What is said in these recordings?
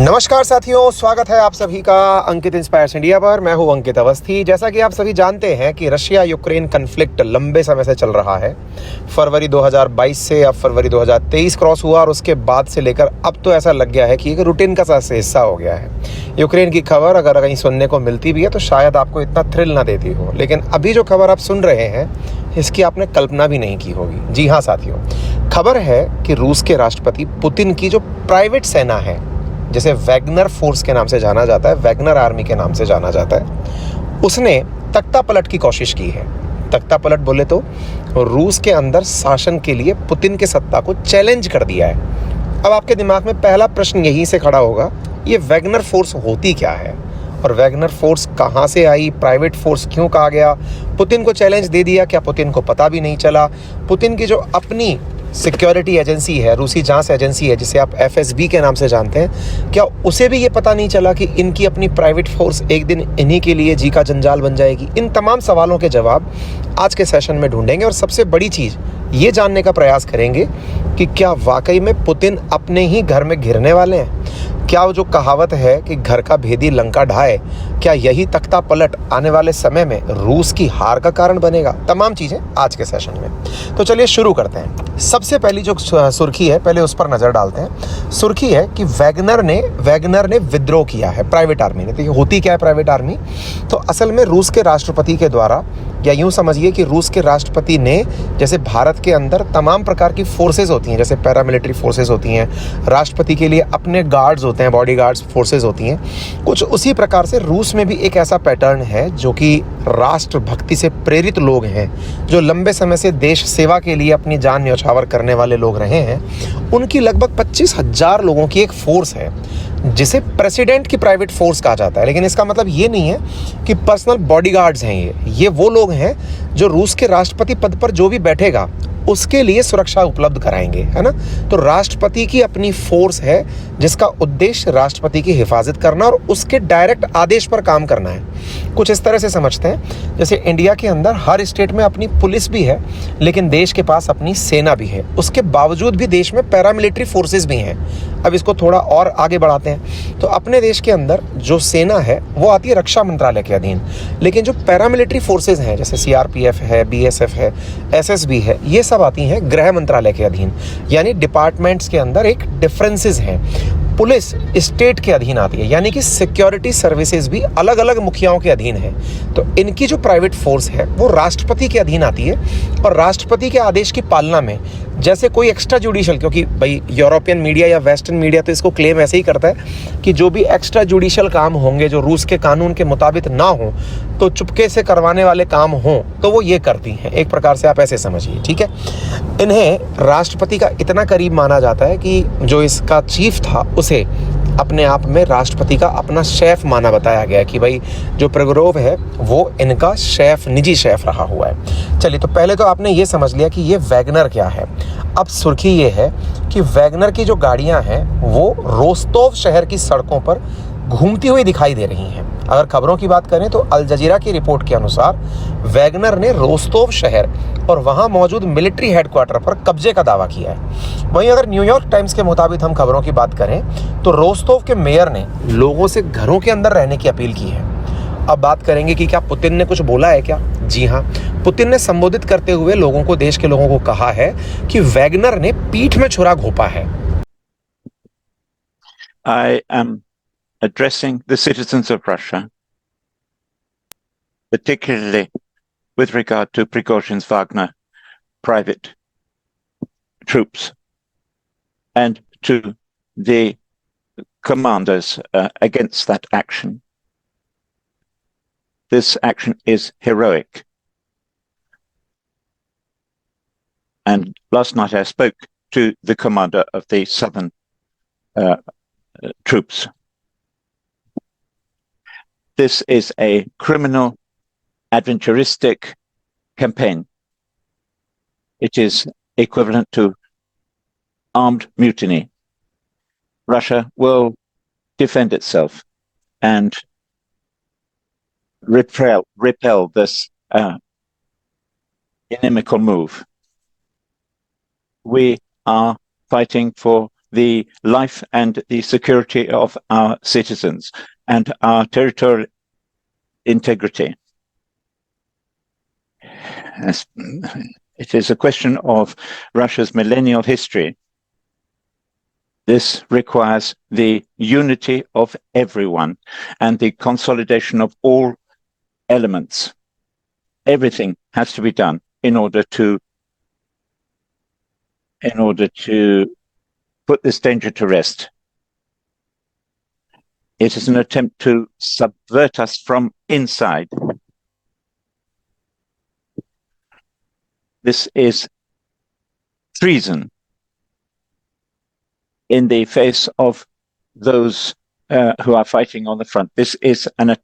नमस्कार साथियों, स्वागत है आप सभी का अंकित इंस्पायर्स इंडिया पर। मैं हूं अंकित अवस्थी। जैसा कि आप सभी जानते हैं कि रशिया यूक्रेन कन्फ्लिक्ट लंबे समय से चल रहा है। फरवरी 2022 से अब फरवरी 2023 क्रॉस हुआ और उसके बाद से लेकर अब तो ऐसा लग गया है कि एक रूटीन का सा हिस्सा हो गया है। यूक्रेन की खबर अगर कहीं सुनने को मिलती भी है तो शायद आपको इतना थ्रिल ना देती हो, लेकिन अभी जो खबर आप सुन रहे हैं इसकी आपने कल्पना भी नहीं की होगी। जी हाँ साथियों, खबर है कि रूस के राष्ट्रपति पुतिन की जो प्राइवेट सेना है, जिसे वैगनर फोर्स के नाम से जाना जाता है, वैगनर आर्मी के नाम से जाना जाता है, उसने तख्ता पलट की कोशिश की है। तख्ता पलट बोले तो रूस के अंदर शासन के लिए पुतिन के सत्ता को चैलेंज कर दिया है। अब आपके दिमाग में पहला प्रश्न यहीं से खड़ा होगा, ये वैगनर फोर्स होती क्या है और वैगनर फोर्स कहाँ से आई, प्राइवेट फोर्स क्यों कहा गया, पुतिन को चैलेंज दे दिया, क्या पुतिन को पता भी नहीं चला? पुतिन की जो अपनी सिक्योरिटी एजेंसी है, रूसी जांच एजेंसी है, जिसे आप एफएसबी के नाम से जानते हैं, क्या उसे भी ये पता नहीं चला कि इनकी अपनी प्राइवेट फोर्स एक दिन इन्हीं के लिए जी का जंजाल बन जाएगी? इन तमाम सवालों के जवाब आज के सेशन में ढूंढेंगे और सबसे बड़ी चीज़ ये जानने का प्रयास करेंगे कि क्या वाकई में पुतिन अपने ही घर में घिरने वाले हैं? क्या वो जो कहावत है कि घर का भेदी लंका ढाए, क्या यही तख्ता पलट आने वाले समय में रूस की हार का कारण बनेगा? तमाम चीज़ें आज के सेशन में। तो चलिए शुरू करते हैं। सबसे पहली जो सुर्खी है, पहले उस पर नज़र डालते हैं। सुर्खी है कि वैगनर ने विद्रोह किया है, प्राइवेट आर्मी ने। तो ये होती क्या है प्राइवेट आर्मी? तो असल में रूस के राष्ट्रपति के द्वारा, या यूँ समझिए कि रूस के राष्ट्रपति ने, जैसे भारत के अंदर तमाम प्रकार की फोर्सेज होती हैं, जैसे पैरामिलिट्री फोर्सेज होती हैं, राष्ट्रपति के लिए अपने गार्ड्स होते हैं, बॉडी गार्ड्स फोर्सेज होती हैं, कुछ उसी प्रकार से रूस में भी एक ऐसा पैटर्न है जो कि राष्ट्रभक्ति से प्रेरित लोग हैं, जो लंबे समय से देश सेवा के लिए अपनी जान न्यौछावर करने वाले लोग रहे हैं। उनकी लगभग 25,000 लोगों की एक फोर्स है जिसे प्रेसिडेंट की प्राइवेट फोर्स कहा जाता है। लेकिन इसका मतलब ये नहीं है कि पर्सनल बॉडीगार्ड्स हैं। ये वो लोग हैं जो रूस के राष्ट्रपति पद पर जो भी बैठेगा उसके लिए सुरक्षा उपलब्ध कराएंगे, है ना? तो राष्ट्रपति की अपनी फोर्स है जिसका उद्देश्य राष्ट्रपति की हिफाजत करना और उसके डायरेक्ट आदेश पर काम करना है। कुछ इस तरह से समझते हैं जैसे इंडिया के अंदर हर स्टेट में अपनी पुलिस भी है, लेकिन देश के पास अपनी सेना भी है। उसके बावजूद भी देश में पैरामिलिट्री फोर्सेस भी हैं। अब इसको थोड़ा और आगे बढ़ाते हैं तो अपने देश के अंदर जो सेना है वो आती है रक्षा मंत्रालय के अधीन, लेकिन जो पैरामिलिट्री फोर्सेस हैं जैसे सीआरपीएफ है, बीएसएफ है, एसएसबी है, ये सब आती हैं गृह मंत्रालय के अधीन। यानी डिपार्टमेंट्स के अंदर एक डिफरेंसेस हैं। पुलिस स्टेट के अधीन आती है, यानी कि सिक्योरिटी सर्विसेज भी अलग अलग मुखियाओं के अधीन है। तो इनकी जो प्राइवेट फोर्स है वो राष्ट्रपति के अधीन आती है और राष्ट्रपति के आदेश की पालना में, जैसे कोई एक्स्ट्रा जुडिशियल, क्योंकि भाई यूरोपियन मीडिया या वेस्टर्न मीडिया तो इसको क्लेम ऐसे ही करता है कि जो भी एक्स्ट्रा जुडिशियल काम होंगे जो रूस के कानून के मुताबिक ना हो, तो चुपके से करवाने वाले काम हों, तो वो ये करती हैं। एक प्रकार से आप ऐसे समझिए, ठीक है? इन्हें राष्ट्रपति का इतना करीब माना जाता है कि जो इसका चीफ था उसे अपने आप में राष्ट्रपति का अपना शेफ माना बताया गया कि भाई जो प्रगरोव है वो इनका शेफ, निजी शेफ रहा हुआ है। चलिए, तो पहले तो आपने ये समझ लिया कि ये वैगनर क्या है। अब सुर्खी ये है कि वैगनर की जो गाड़ियां हैं वो रोस्तोव शहर की सड़कों पर घूमती हुई दिखाई दे रही हैं। अगर खबरों की बात करें तो अल जजीरा की रिपोर्ट के अनुसार वैगनर ने रोस्तोव शहर और वहां मौजूद मिलिट्री हेडक्वार्टर पर कब्जे का दावा किया है। वहीं अगर न्यूयॉर्क टाइम्स के मुताबिक हम खबरों की बात करें तो रोस्तोव के मेयर ने लोगों से घरों के अंदर रहने की अपील की है। अब बात करेंगे कि क्या पुतिन ने कुछ बोला है क्या? जी हाँ, पुतिन ने संबोधित करते हुए लोगों को, देश के लोगों को कहा है कि वैगनर ने पीठ में छुरा घोंपा है। I am addressing the citizens of Russia, particularly with regard to Prigozhin's Wagner private troops and to the commanders against that action. This action is heroic. And last night I spoke to the commander of the southern troops. This is a criminal, adventuristic campaign. It is equivalent to armed mutiny. Russia will defend itself and repel this inimical move. We are fighting for the life and the security of our citizens and our territorial integrity. As it is a question of Russia's millennial history. This requires the unity of everyone and the consolidation of all elements. Everything has to be done in order to put this danger to rest. It is an attempt to subvert us from inside. This is treason in the face of those who are fighting on the front. This is a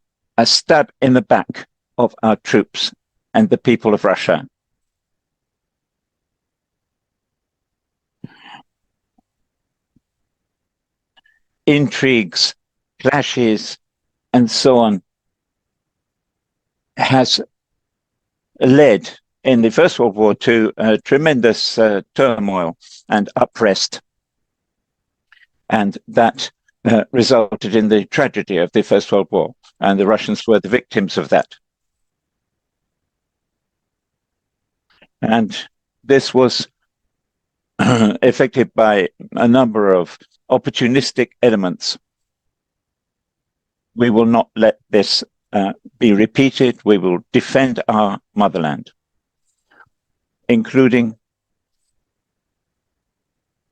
stab in the back of our troops and the people of Russia. Intrigues, clashes, and so on has led in the First World War to tremendous turmoil and unrest. And that resulted in the tragedy of the First World War, and the Russians were the victims of that. And this was affected by a number of opportunistic elements. We will not let this be repeated. We will defend our motherland, including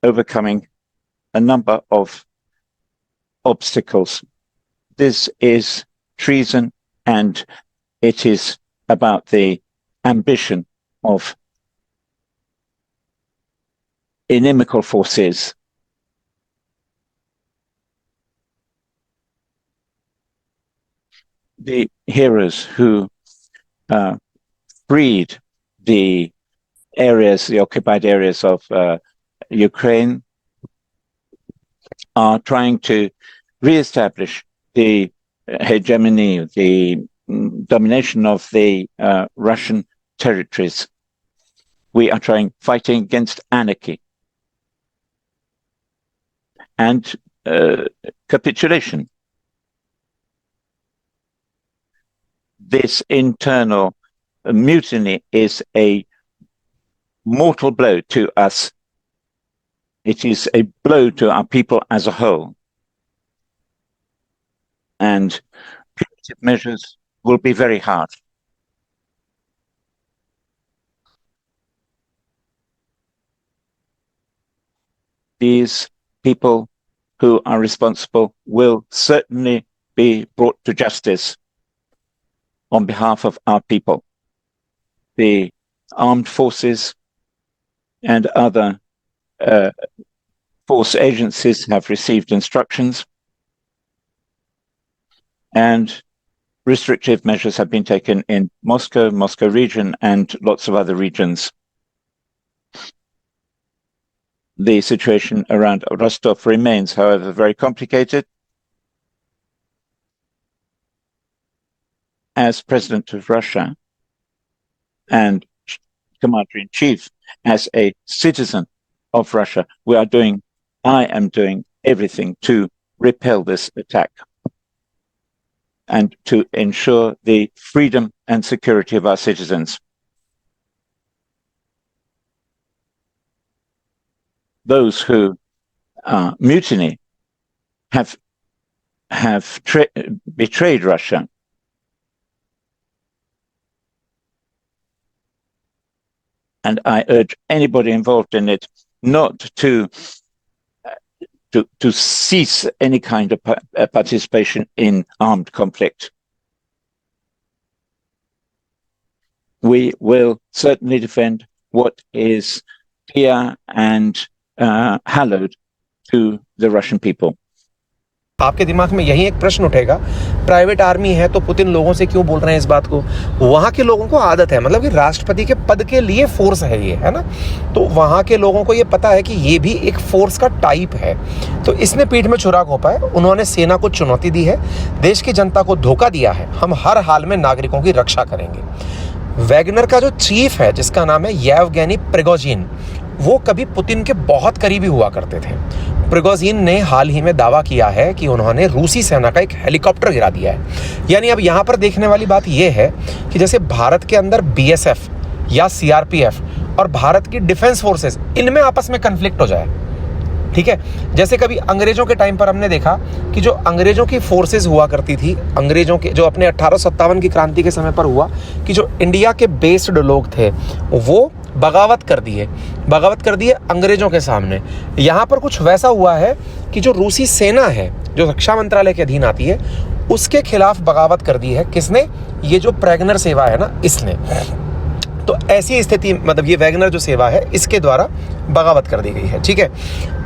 overcoming a number of obstacles. This is treason, and it is about the ambition of inimical forces. The heroes who freed the occupied areas of Ukraine, are trying to re-establish the hegemony, the domination of the Russian territories. We are fighting against anarchy and capitulation. This internal mutiny is a mortal blow to us. It is a blow to our people as a whole. And punitive measures will be very hard. These people who are responsible will certainly be brought to justice on behalf of our people. The armed forces and other force agencies have received instructions, and restrictive measures have been taken in Moscow region, and lots of other regions. The situation around Rostov remains, however, very complicated. As President of Russia and Commander-in-Chief, as a citizen of Russia, I am doing everything to repel this attack and to ensure the freedom and security of our citizens. Those who mutiny have betrayed Russia. And I urge anybody involved in it not to cease any kind of participation in armed conflict. We will certainly defend what is dear and hallowed to the Russian people. आपके दिमाग में यही एक प्रश्न उठेगा, private army है तो Putin लोगों से क्यों बोल रहे हैं इस बात को? वहां के लोगों को आदत है, मतलब कि राष्ट्रपति के पद के लिए फोर्स है ये, है ना? तो वहां के लोगों को ये पता है कि ये भी एक फोर्स का टाइप है। तो इसने पीठ में छुरा घोंपा है, उन्होंने सेना को चुनौती दी है, देश की जनता को धोखा दिया है। हम हर हाल में नागरिकों की रक्षा करेंगे। वैगनर का जो चीफ है, जिसका नाम है येवगेनी प्रिगोजिन, वो कभी पुतिन के बहुत करीबी हुआ करते थे। प्रिगोजिन ने हाल ही में दावा किया है कि उन्होंने रूसी सेना का एक हेलीकॉप्टर गिरा दिया है। यानी अब यहाँ पर देखने वाली बात यह है कि जैसे भारत के अंदर बीएसएफ या सीआरपीएफ और भारत की डिफेंस फोर्सेस, इनमें आपस में कन्फ्लिक्ट हो जाए, ठीक है। जैसे कभी अंग्रेजों के टाइम पर हमने देखा कि जो अंग्रेजों की फोर्सेस हुआ करती थी, अंग्रेजों के जो अपने 1857 की क्रांति के समय पर हुआ कि जो इंडिया के बेस्ड लोग थे वो बगावत कर दिए अंग्रेजों के सामने। यहाँ पर कुछ वैसा हुआ है कि जो रूसी सेना है जो रक्षा मंत्रालय के अधीन आती है, उसके खिलाफ बगावत कर दी है। किसने? ये जो प्रैगनर सेवा है ना, इसने। तो ऐसी स्थिति, मतलब ये वैगनर जो सेवा है, इसके द्वारा बगावत कर दी गई है, ठीक है।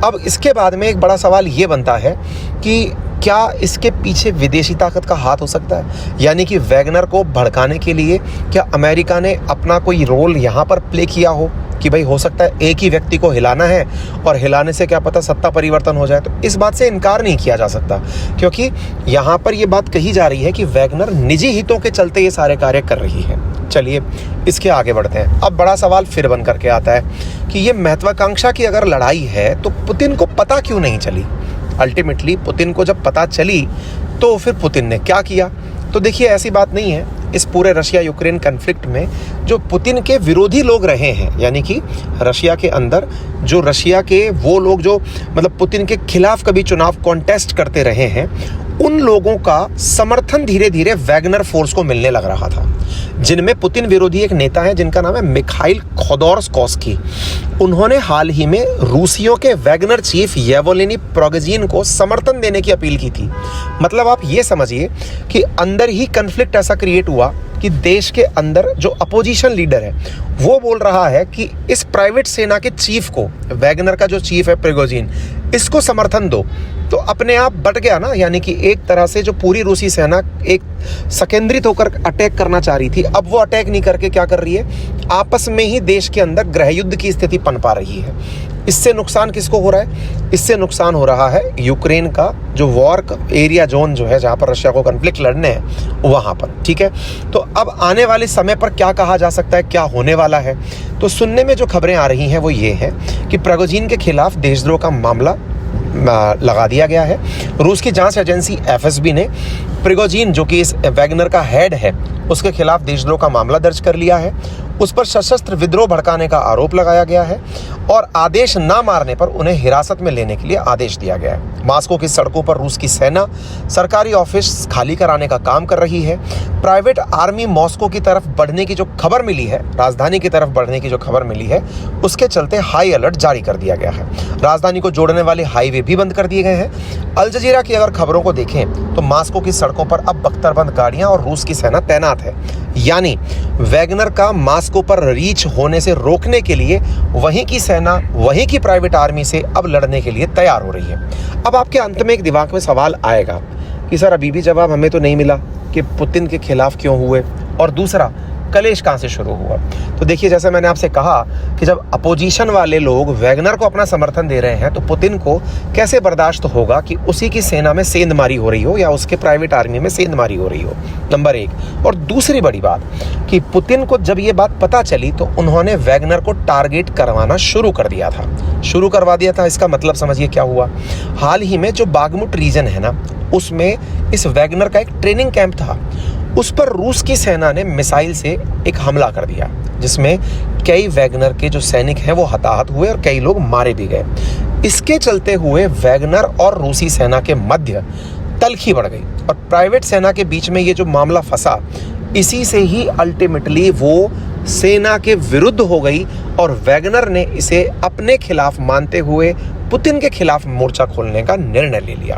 अब इसके बाद में एक बड़ा सवाल ये बनता है कि क्या इसके पीछे विदेशी ताकत का हाथ हो सकता है? यानी कि वैगनर को भड़काने के लिए क्या अमेरिका ने अपना कोई रोल यहाँ पर प्ले किया हो कि भाई हो सकता है एक ही व्यक्ति को हिलाना है और हिलाने से क्या पता सत्ता परिवर्तन हो जाए। तो इस बात से इनकार नहीं किया जा सकता, क्योंकि यहाँ पर ये बात कही जा रही है कि वैगनर निजी हितों के चलते ये सारे कार्य कर रही है। चलिए इसके आगे बढ़ते हैं। अब बड़ा सवाल फिर बन करके आता है कि ये महत्वाकांक्षा की अगर लड़ाई है तो पुतिन को पता क्यों नहीं चली? अल्टीमेटली पुतिन को जब पता चली तो फिर पुतिन ने क्या किया? तो देखिए, ऐसी बात नहीं है। इस पूरे रशिया यूक्रेन कन्फ्लिक्ट में जो पुतिन के विरोधी लोग रहे हैं, यानी कि रशिया के अंदर जो रशिया के वो लोग जो मतलब पुतिन के खिलाफ कभी चुनाव कॉन्टेस्ट करते रहे हैं, उन लोगों का समर्थन धीरे धीरे वैगनर फोर्स को मिलने लग रहा था, जिनमें पुतिन विरोधी एक नेता है जिनका नाम है मिखाइल खोदोर्स्कोस्की। उन्होंने हाल ही में रूसियों के वैगनर चीफ येवोलिनी प्रिगोजिन को समर्थन देने की अपील की थी। मतलब आप ये समझिए कि अंदर ही कन्फ्लिक्ट ऐसा क्रिएट हुआ कि देश के अंदर जो अपोजिशन लीडर है वो बोल रहा है कि इस प्राइवेट सेना के चीफ को, वैगनर का जो चीफ है प्रिगोजिन, इसको समर्थन दो। तो अपने आप बट गया ना, यानी कि एक तरह से जो पूरी रूसी सेना एक संकेंद्रित होकर अटैक करना चाह रही थी, अब वो अटैक नहीं करके क्या कर रही है, आपस में ही देश के अंदर गृह युद्ध की स्थिति पनपा रही है। इससे नुकसान किसको हो रहा है? इससे नुकसान हो रहा है यूक्रेन का जो वॉर एरिया जोन जो है, जहां पर रशिया को कॉन्फ्लिक्ट लड़ने हैं, वहां पर, ठीक है। तो अब आने वाले समय पर क्या कहा जा सकता है, क्या होने वाला है? तो सुनने में जो खबरें आ रही हैं वो ये है कि प्रिगोजिन के खिलाफ देशद्रोह का मामला लगा दिया गया है। रूस की जांच एजेंसी एफएसबी ने प्रिगोजिन, जो कि इस वैगनर का हेड है, उसके खिलाफ देशद्रोह का मामला दर्ज कर लिया है। उस पर सशस्त्र विद्रोह भड़काने का आरोप लगाया गया है और आदेश ना मारने पर उन्हें हिरासत में लेने के लिए आदेश दिया गया है। मॉस्को की सड़कों पर रूस की सेना सरकारी ऑफिस खाली कराने का काम कर रही है। प्राइवेट आर्मी मॉस्को की तरफ बढ़ने की जो खबर मिली है, राजधानी की तरफ बढ़ने की जो खबर मिली है, उसके चलते हाई अलर्ट जारी कर दिया गया है। राजधानी को जोड़ने वाले हाईवे भी बंद कर दिए गए हैं। अल जजीरा की अगर खबरों को देखें तो मॉस्को की सड़कों पर अब बख्तरबंद गाड़ियां और रूस की सेना तैनात है। यानी वैगनर का मॉस्को पर रीच होने से रोकने के लिए वहीं की सेना, वहीं की प्राइवेट आर्मी से अब लड़ने के लिए तैयार हो रही है। अब आपके अंत में एक दिमाग में सवाल आएगा कि सर अभी भी जवाब हमें तो नहीं मिला कि पुतिन के खिलाफ क्यों हुए, और दूसरा कलेश कहां से शुरू हुआ। तो देखिए, जैसे मैंने आपसे कहा कि जब अपोजिशन वाले लोग वैगनर को अपना समर्थन दे रहे हैं तो पुतिन को कैसे बर्दाश्त होगा कि उसी की सेना में सेंधमारी हो रही हो या उसके प्राइवेट आर्मी में सेंधमारी हो रही हो, नंबर एक। और दूसरी बड़ी बात कि पुतिन को जब ये बात पता चली तो उन्होंने वैगनर को टारगेट करवाना शुरू करवा दिया था। इसका मतलब समझिए क्या हुआ। हाल ही में जो बागमुट रीजन है ना, उसमें इस वैगनर का एक ट्रेनिंग कैंप था, उस पर रूस की सेना ने मिसाइल से एक हमला कर दिया, जिसमें कई वैगनर के जो सैनिक हैं वो हताहत हुए और कई लोग मारे भी गए। इसके चलते हुए वैगनर और रूसी सेना के मध्य तलखी बढ़ गई और प्राइवेट सेना के बीच में ये जो मामला फंसा, इसी से ही अल्टीमेटली वो सेना के विरुद्ध हो गई और वैगनर ने इसे अपने खिलाफ मानते हुए पुतिन के खिलाफ मोर्चा खोलने का निर्णय ले लिया।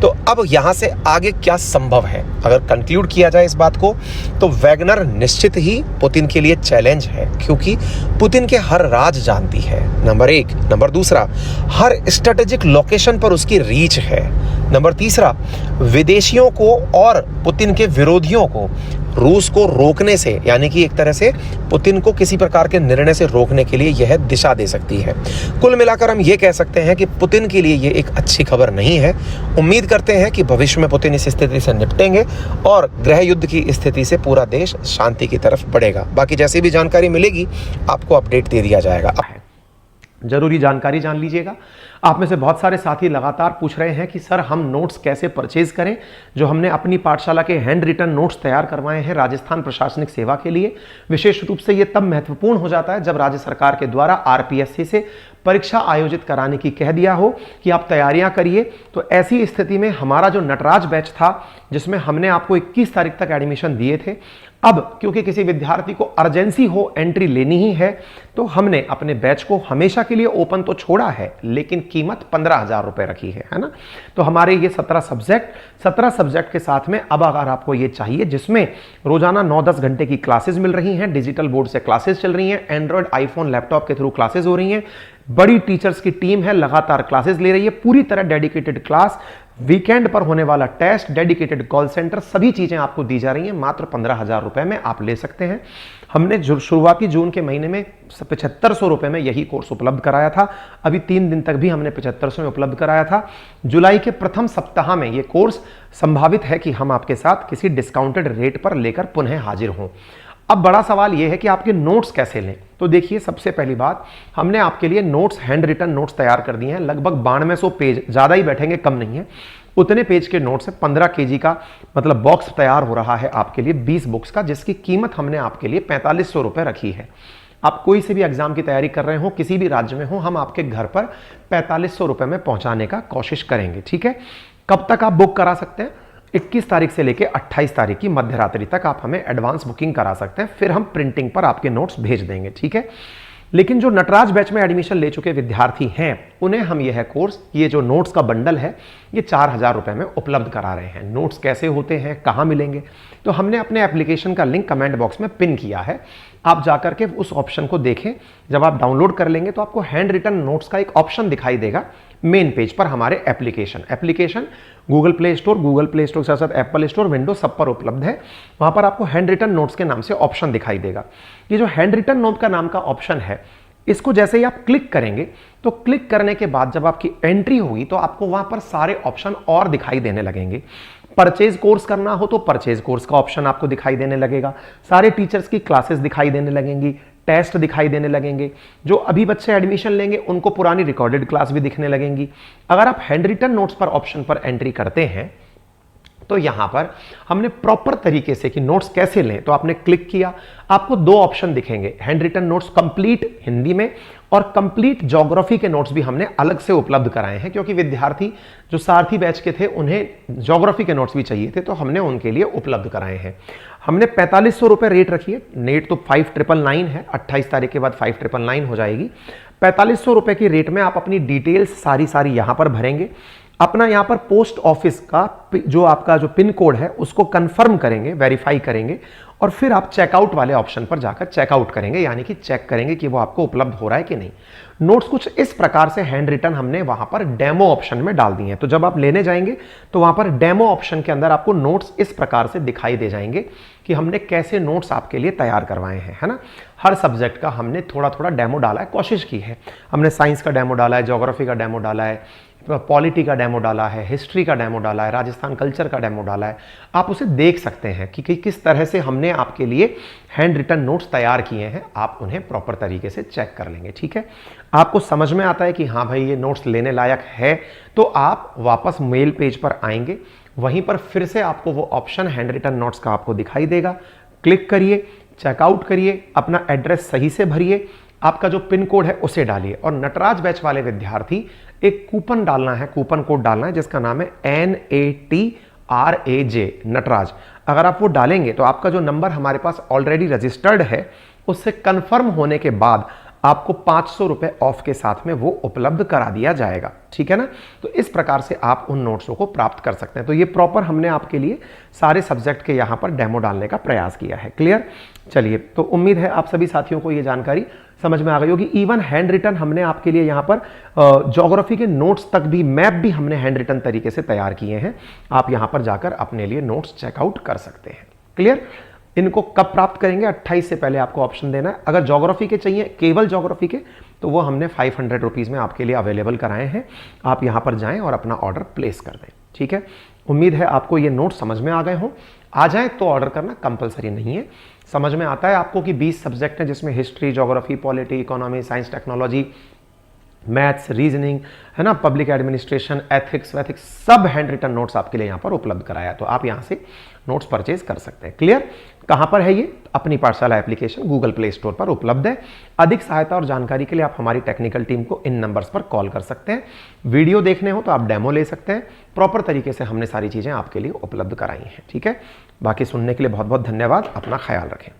तो अब यहाँ से आगे क्या संभव है, अगर कंक्लूड किया जाए इस बात को, तो वैगनर निश्चित ही पुतिन के लिए चैलेंज है, क्योंकि पुतिन के हर राज जानती है, नंबर एक। नंबर दूसरा, हर स्ट्रेटेजिक लोकेशन पर उसकी रीच है। नंबर तीसरा, विदेशियों को और पुतिन के विरोधियों को रूस को रोकने से, यानी कि एक तरह से पुतिन को किसी प्रकार के निर्णय से रोकने के लिए यह दिशा दे सकती है। कुल मिलाकर हम ये कह सकते हैं कि पुतिन के लिए ये एक अच्छी खबर नहीं है। उम्मीद करते हैं कि भविष्य में पुतिन इस स्थिति से निपटेंगे और गृह युद्ध की स्थिति से पूरा देश शांति की तरफ बढ़ेगा। बाकी जैसी भी जानकारी मिलेगी आपको अपडेट दे दिया जाएगा। जरूरी जानकारी जान लीजिएगा। आप में से बहुत सारे साथी लगातार पूछ रहे हैं कि सर हम नोट्स कैसे परचेज करें, जो हमने अपनी पाठशाला के हैंड रिटन नोट्स तैयार करवाए हैं राजस्थान प्रशासनिक सेवा के लिए। विशेष रूप से ये तब महत्वपूर्ण हो जाता है जब राज्य सरकार के द्वारा आरपीएससी से परीक्षा आयोजित कराने की कह दिया हो कि आप तैयारियां करिए। तो ऐसी स्थिति में हमारा जो नटराज बैच था, जिसमें हमने आपको 21 तारीख तक एडमिशन दिए थे, अब क्योंकि किसी विद्यार्थी को अर्जेंसी हो, एंट्री लेनी ही है, तो हमने अपने बैच को हमेशा के लिए ओपन तो छोड़ा है, लेकिन कीमत 15,000 रुपए रखी है ना। तो हमारे ये 17 सब्जेक्ट के साथ में अब अगर आपको ये चाहिए, जिसमें रोजाना 9-10 घंटे की क्लासेस मिल रही हैं, डिजिटल बोर्ड से क्लासेस चल रही हैं, एंड्रॉयड आईफोन लैपटॉप के थ्रू क्लासेस हो रही हैं, बड़ी टीचर्स की टीम है, लगातार क्लासेस ले रही है, पूरी तरह डेडिकेटेड क्लास, वीकेंड पर होने वाला टेस्ट, डेडिकेटेड कॉल सेंटर, सभी चीजें आपको दी जा रही हैं। मात्र 15,000 रुपए में आप ले सकते हैं। हमने जो शुरुआती जून के महीने में 7500 रुपए में यही कोर्स उपलब्ध कराया था। अभी 3 दिन तक भी हमने 7500 में उपलब्ध कराया था। जुलाई के प्रथम सप्ताह में यह कोर्स संभावित है कि हम आपके साथ किसी डिस्काउंटेड रेट पर लेकर पुनः हाजिर हों। अब बड़ा सवाल यह है कि आपके नोट्स कैसे लें। तो देखिए, सबसे पहली बात, हमने आपके लिए नोट्स, हैंड रिटन नोट्स तैयार कर दिए हैं। लगभग 9200 पेज, ज्यादा ही बैठेंगे, कम नहीं है, उतने पेज के नोट्स है। 15 केजी का मतलब बॉक्स तैयार हो रहा है आपके लिए 20 बुक्स का, जिसकी कीमत हमने आपके लिए 4500 रुपए रखी है। आप कोई से भी एग्जाम की तैयारी कर रहे हो, किसी भी राज्य में हो, हम आपके घर पर 4500 रुपए में पहुंचाने का कोशिश करेंगे। ठीक है, कब तक आप बुक करा सकते हैं? 21 तारीख से लेकर 28 तारीख की मध्य रात्रि तक आप हमें एडवांस बुकिंग करा सकते हैं, फिर हम प्रिंटिंग पर आपके नोट्स भेज देंगे। ठीक है, लेकिन जो नटराज बैच में एडमिशन ले चुके विद्यार्थी हैं, उन्हें हम यह कोर्स, ये जो नोट्स का बंडल है, ये 4000 रुपए में उपलब्ध करा रहे हैं। नोट्स कैसे होते हैं, कहां मिलेंगे, तो हमने अपने एप्लीकेशन का लिंक कमेंट बॉक्स में पिन किया है। आप जाकर के उस ऑप्शन को देखें। जब आप डाउनलोड कर लेंगे तो आपको हैंड रिटन नोट्स का एक ऑप्शन दिखाई देगा मेन पेज पर। हमारे एप्लीकेशन गूगल प्ले स्टोर के साथ एप्पल स्टोर, विंडोज सब पर उपलब्ध है। वहां पर आपको हैंड रिटन नोट्स के नाम से ऑप्शन दिखाई देगा। ये जो हैंड रिटन नोट का नाम का ऑप्शन है, इसको जैसे ही आप क्लिक करेंगे, तो क्लिक करने के बाद जब आपकी एंट्री होगी तो आपको वहां पर सारे ऑप्शन और दिखाई देने लगेंगे। परचेज कोर्स करना हो तो परचेज कोर्स का ऑप्शन आपको दिखाई देने लगेगा। सारे टीचर्स की क्लासेस दिखाई देने लगेंगी, टेस्ट दिखाई देने लगेंगे। जो अभी बच्चे एडमिशन लेंगे उनको पुरानी रिकॉर्डेड क्लास भी दिखने लगेंगी। अगर आप हैंड रिटन नोट्स पर ऑप्शन पर एंट्री करते हैं तो यहां पर हमने प्रॉपर तरीके से कि नोट्स कैसे लें, तो आपने क्लिक किया, आपको 2 ऑप्शन दिखेंगे, hand written notes complete Hindi में और कंप्लीट ज्योग्राफी के नोट्स भी हमने अलग से उपलब्ध कराए हैं, क्योंकि विद्यार्थी जो सारथी बैच के थे उन्हें ज्योग्राफी के नोट्स भी चाहिए थे, तो हमने उनके लिए उपलब्ध कराए हैं। हमने 4500 रुपए रेट रखी है। नेट तो 5999 है, 28 तारीख के बाद 5999 हो जाएगी। 4500 रुपए की रेट में आप अपनी डिटेल्स सारी यहां पर भरेंगे। अपना यहां पर पोस्ट ऑफिस का जो आपका जो पिन कोड है उसको कंफर्म करेंगे, वेरीफाई करेंगे, और फिर आप चेकआउट वाले ऑप्शन पर जाकर चेकआउट करेंगे, यानी कि चेक करेंगे कि वो आपको उपलब्ध हो रहा है कि नहीं। नोट्स कुछ इस प्रकार से हैंड रिटन हमने वहां पर डेमो ऑप्शन में डाल दिए हैं। तो जब आप लेने जाएंगे तो वहां पर डेमो ऑप्शन के अंदर आपको नोट्स इस प्रकार से दिखाई दे जाएंगे कि हमने कैसे नोट्स आपके लिए तैयार करवाए हैं, है ना। हर सब्जेक्ट का हमने थोड़ा थोड़ा डेमो डाला है, कोशिश की है। हमने साइंस का डेमो डाला है, ज्योग्राफी का डेमो डाला है, पॉलिटी का डेमो डाला है, हिस्ट्री का डेमो डाला है, राजस्थान कल्चर का डेमो डाला है। आप उसे देख सकते हैं कि किस तरह से हमने आपके लिए हैंड रिटन नोट्स तैयार किए हैं। आप उन्हें प्रॉपर तरीके से चेक कर लेंगे। ठीक है, आपको समझ में आता है कि हाँ भाई ये नोट्स लेने लायक है, तो आप वापस मेल पेज पर आएंगे, वहीं पर फिर से आपको वो ऑप्शन हैंड रिटन नोट्स का आपको दिखाई देगा। क्लिक करिए, चेकआउट करिए, अपना एड्रेस सही से भरिए, आपका जो पिन कोड है उसे डालिए, और नटराज बैच वाले विद्यार्थी एक कूपन डालना है, कूपन कोड डालना है जिसका नाम है NATRAJ नटराज। अगर आप वो डालेंगे तो आपका जो नंबर हमारे पास ऑलरेडी रजिस्टर्ड है उससे कंफर्म होने के बाद आपको 500 रुपए ऑफ के साथ में वो उपलब्ध करा दिया जाएगा। ठीक है ना। तो इस प्रकार से आप उन नोट्सों को प्राप्त कर सकते हैं। तो ये प्रॉपर हमने आपके लिए सारे सब्जेक्ट के यहां पर डेमो डालने का प्रयास किया है। क्लियर। चलिए, तो उम्मीद है आप सभी साथियों को ये जानकारी समझ में आ गई होगी। इवन हैंड रिटन हमने आपके लिए यहाँ पर ज्योग्राफी के नोट्स तक भी, मैप भी हमने हैंड रिटन तरीके से तैयार किए हैं। आप यहाँ पर जाकर अपने लिए नोट्स चेकआउट कर सकते हैं। क्लियर। इनको कब प्राप्त करेंगे? 28 से पहले आपको ऑप्शन देना है। अगर ज्योग्राफी के चाहिए, केवल ज्योग्राफी के, तो वो हमने 500 रुपीज़ में आपके लिए अवेलेबल कराए हैं। आप यहाँ पर जाएं और अपना ऑर्डर प्लेस कर दें। ठीक है। उम्मीद है आपको ये नोट समझ में आ गए हों। आ जाए तो ऑर्डर करना कंपलसरी नहीं है। समझ में आता है आपको कि 20 सब्जेक्ट हैं जिसमें history, geography, polity, economy, science, technology, maths, reasoning, है ना, पब्लिक एडमिनिस्ट्रेशन, एथिक्स वैथिक्स, सब हैंड रिटन नोट्स आपके लिए यहाँ पर उपलब्ध कराया, तो आप यहाँ से नोट्स परचेज कर सकते हैं। क्लियर? कहाँ पर है ये? अपनी पाठशाला एप्लीकेशन गूगल प्ले स्टोर पर उपलब्ध है। अधिक सहायता और जानकारी के लिए आप हमारी टेक्निकल टीम को इन नंबर्स पर कॉल कर सकते हैं। वीडियो देखने हो तो आप डेमो ले सकते हैं। प्रॉपर तरीके से हमने सारी चीज़ें आपके लिए उपलब्ध कराई हैं। ठीक है, बाकी सुनने के लिए बहुत बहुत धन्यवाद। अपना ख्याल रखें।